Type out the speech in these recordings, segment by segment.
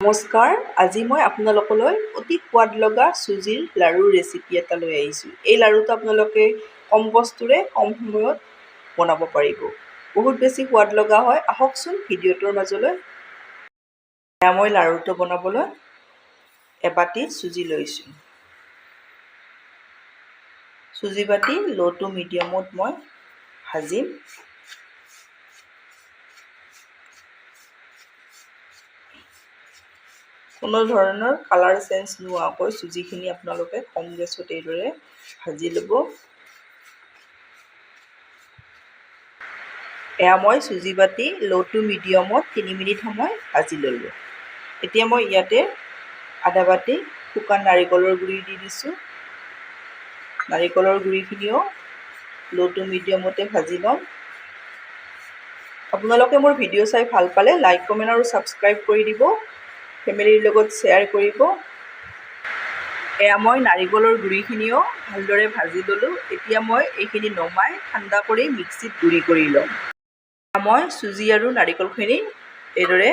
নমস্কাৰ, আজি মই আপোনালোকলৈ অতি সোৱাদ লগা চুজিৰ লাড়ুৰ ৰেচিপি এটা লৈ আহিছোঁ। এই লাড়ুটো আপোনালোকে কম বস্তুৰে কম সময়ত বনাব পাৰিব। বহুত বেছি সোৱাদ লগা হয়। আহকচোন ভিডিঅ'টোৰ মাজলৈ। এতিয়া মই লাড়ুটো বনাবলৈ এবাটি চুজি লৈছোঁ। চুজি বাটি ল' টু মিডিয়ামত মই ভাজিম। কোনো ধৰণৰ কালাৰ চেঞ্জ নোহোৱাকৈ চুজিখিনি আপোনালোকে কম গেছত এইদৰে ভাজি ল'ব। এয়া মই চুজি বাটি ল' টু মিডিয়ামত 3 মিনিট সময় ভাজি ল'লোঁ। এতিয়া মই ইয়াতে আধা বাটি শুকান নাৰিকলৰ গুড়ি দি দিছোঁ। নাৰিকলৰ গুড়িখিনিও ল' টু মিডিয়ামতে ভাজি ল'ম। আপোনালোকে মোৰ ভিডিঅ' চাই ভাল পালে লাইক, কমেণ্ট আৰু ছাবস্ক্ৰাইব কৰি দিব। ফেমিলিৰ লগত শ্বেয়াৰ কৰিব। এয়া মই নাৰিকলৰ গুড়িখিনিও ভালদৰে ভাজি ল'লোঁ। এতিয়া মই এইখিনি নমাই ঠাণ্ডা কৰি মিক্সিত গুড়ি কৰি ল'ম। মই চুজি আৰু নাৰিকলখিনি এইদৰে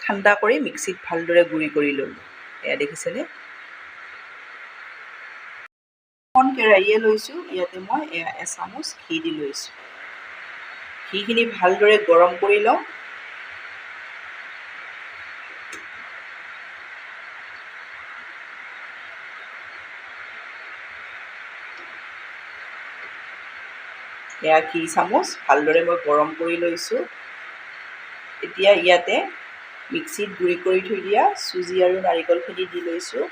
ঠাণ্ডা কৰি মিক্সিত ভালদৰে গুড়ি কৰি ল'লোঁ। এয়া দেখিছেনে? এখন কেৰাহীয়ে লৈছোঁ। ইয়াতে মই এচামুচ ঘি দি লৈছোঁ। ঘিখিনি ভালদৰে গৰম কৰি লওঁ। এয়া ঘি চামুচ ভালদৰে মই গৰম কৰি লৈছোঁ। এতিয়া ইয়াতে মিক্সিত গুড়ি কৰি থৈ দিয়া চুজি আৰু নাৰিকলখিনি দি লৈছোঁ।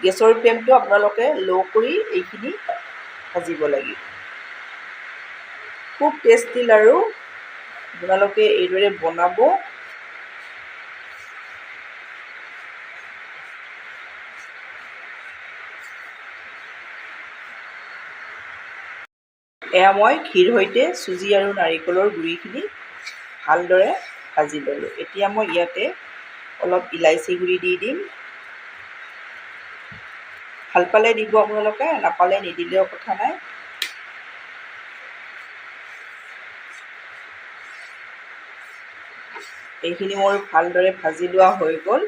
গেছৰ ফ্লেমটো আপোনালোকে ল' কৰি এইখিনি ভাজিব লাগিব। খুব টেষ্টি লাড়ু, আপোনালোকে এইদৰে বনাব। এয়া মই ঘিৰ সৈতে চুজি আৰু নাৰিকলৰ গুড়িখিনি ভালদৰে ভাজি ল'লোঁ। এতিয়া মই ইয়াতে অলপ ইলাইচি গুড়ি দি দিম। ভাল পালে দিব আপোনালোকে, নাপালে নিদিলেও কথা নাই। এইখিনি মোৰ ভালদৰে ভাজি লোৱা হৈ গ'ল।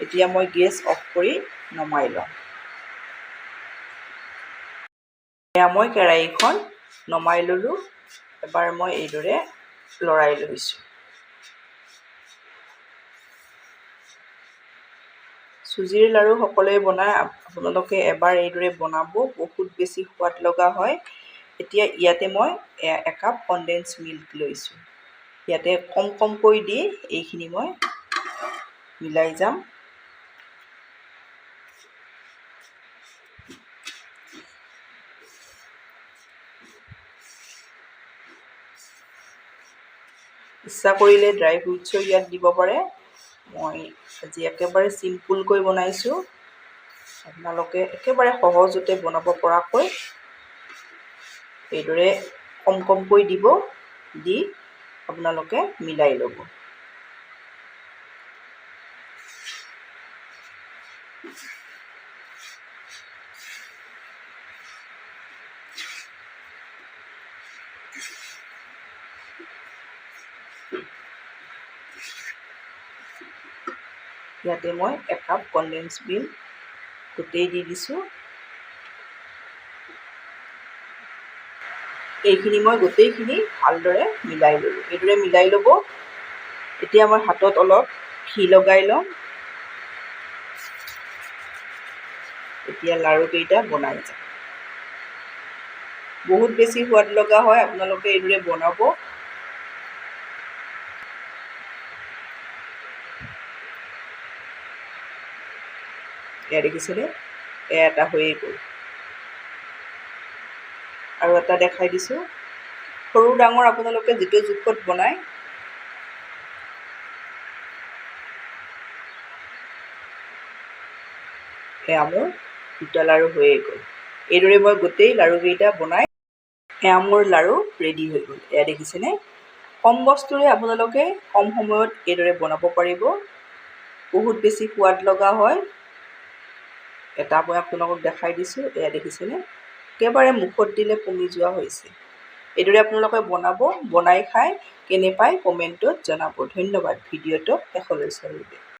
এতিয়া মই গেছ অফ কৰি নমাই লওঁ। এয়া মই কেৰাহীখন নমাই ল'লোঁ। এবাৰ মই এইদৰে লৰাই লৈছোঁ। চুজিৰ লাড়ু সকলোৱে বনায়। আপোনালোকে এবাৰ এইদৰে বনাব, বহুত বেছি সোৱাদ লগা হয়। এতিয়া ইয়াতে মই একাপ কনডেন্স মিল্ক লৈছোঁ। ইয়াতে কম কমকৈ দি এইখিনি মই মিলাই যাম। ইচ্ছা কৰিলে ড্ৰাই ফ্ৰুটছো ইয়াত দিব পাৰে। মই আজি একেবাৰে চিম্পুলকৈ বনাইছোঁ। আপোনালোকে একেবাৰে সহজতে বনাব পৰাকৈ এইদৰে কম কমকৈ দিব, দি আপোনালোকে মিলাই ল'ব। ইয়াতে মই একাপ কনডেন্স মিল্ক গোটেই দি দিছোঁ। এইখিনি মই গোটেইখিনি ভালদৰে মিলাই ল'লোঁ। এইদৰে মিলাই ল'ব। এতিয়া মই হাতত অলপ ঘি লগাই ল'ম। এতিয়া লাড়ুকেইটা বনাই যাম। বহুত বেছি সোৱাদ লগা হয়, আপোনালোকে এইদৰে বনাব। এয়া দেখিছেনে? এয়া এটা হৈয়ে গ'ল। আৰু এটা দেখাই দিছোঁ। সৰু ডাঙৰ আপোনালোকে যিটো জোখত বনায়। এয়া মোৰ দুটা লাড়ু হৈয়ে গ'ল। এইদৰে মই গোটেই লাড়ুকেইটা বনাই এয়া মোৰ লাড়ু ৰেডি হৈ গ'ল। এয়া দেখিছেনে? কম বস্তুৰে আপোনালোকে কম সময়ত এইদৰে বনাব পাৰিব। বহুত বেছি সোৱাদ লগা হয়। এটা মই আপোনালোকক দেখাই দিছোঁ। এয়া দেখিছেনে? একেবাৰে মুখত দিলে পমি যোৱা হৈছে। এইদৰে আপোনালোকে বনাব, বনাই খাই কেনে পায় কমেণ্টত জনাব। ধন্যবাদ ভিডিঅ'টো শেষলৈ চোৱাৰ বাবে।